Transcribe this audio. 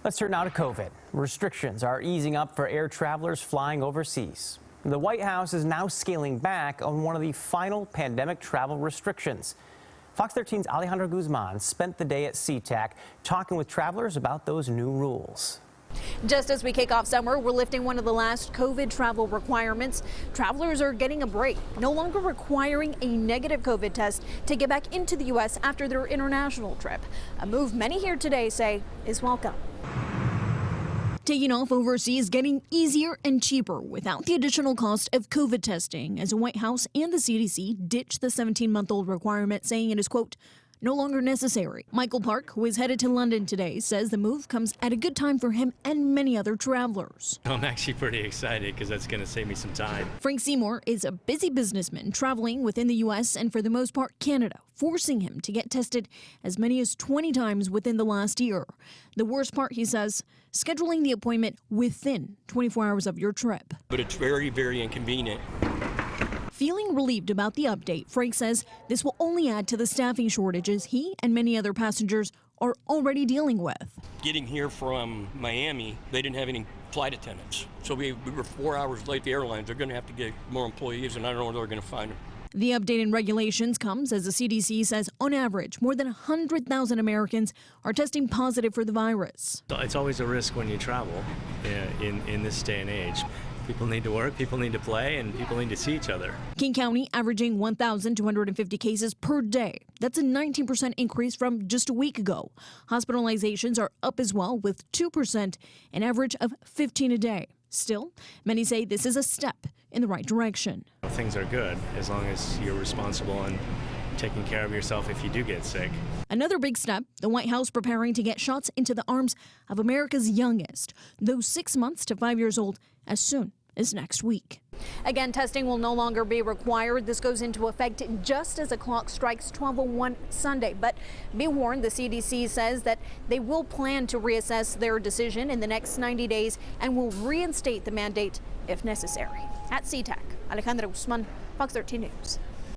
Let's turn now to COVID. Restrictions are easing up for air travelers flying overseas. The White House is now scaling back on one of the final pandemic travel restrictions. Fox 13's Alejandro Guzman spent the day at SeaTac talking with travelers about those new rules. Just as we kick off summer, we're lifting one of the last COVID travel requirements. Travelers are getting a break, no longer requiring a negative COVID test to get back into the U.S. after their international trip. A move many here today say is welcome. Taking off overseas getting easier and cheaper without the additional cost of COVID testing, as the White House and the CDC ditched the 17-month-old requirement, saying it is, quote, no longer necessary. Michael Park, who is headed to London today, says the move comes at a good time for him and many other travelers. I'm actually pretty excited because that's going to save me some time. Frank Seymour is a busy businessman traveling within the U.S. and for the most part Canada, forcing him to get tested as many as 20 times within the last year. The worst part, he says, scheduling the appointment within 24 hours of your trip. But it's very, very inconvenient. Feeling relieved about the update, Frank says this will only add to the staffing shortages he and many other passengers are already dealing with. Getting here from Miami, they didn't have any flight attendants. So we were 4 hours late. The airlines are going to have to get more employees, and I don't know where they're going to find them. The update in regulations comes as the CDC says, on average, more than 100,000 Americans are testing positive for the virus. It's always a risk when you travel in this day and age. People need to work, people need to play, and people need to see each other. King County averaging 1,250 cases per day. That's a 19% increase from just a week ago. Hospitalizations are up as well, with 2%, an average of 15 a day. Still, many say this is a step in the right direction. Things are good as long as you're responsible and taking care of yourself if you do get sick. Another big step, the White House preparing to get shots into the arms of America's youngest, those 6 months to 5 years old, as soon as next week. Again, testing will no longer be required. This goes into effect just as the clock strikes 12:01 Sunday. But be warned, the CDC says that they will plan to reassess their decision in the next 90 days and will reinstate the mandate if necessary. At SeaTac, Alejandro Guzman, Fox 13 News.